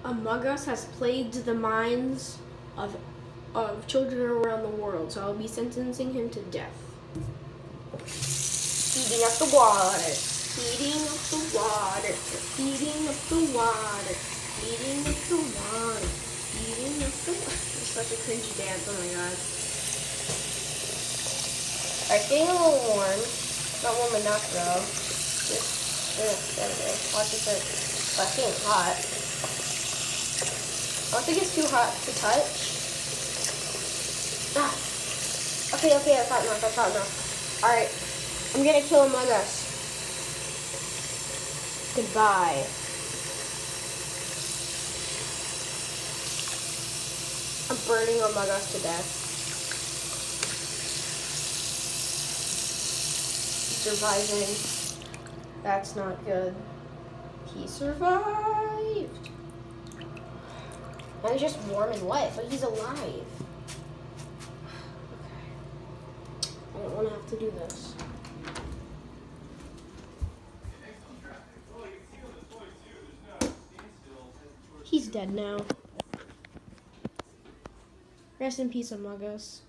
Among Us has plagued the minds of children around the world, so I'll be sentencing him to death. Heating up the water. Heating up the water. Heating up the water. Heating up the water. Heating up the water. It's such a cringy dance, oh my god. Alright, getting a little warm. Not warm enough though. There it is. Watch this. But it's getting hot. I don't think it's too hot to touch. Ah. Okay, that's hot enough. Alright, I'm gonna kill Among Us. Goodbye. I'm burning Among Us to death. He's surviving. That's not good. He survived. Now he's just warm and wet, but he's alive. Okay. I don't want to have to do this. He's dead now. Rest in peace, Among Us.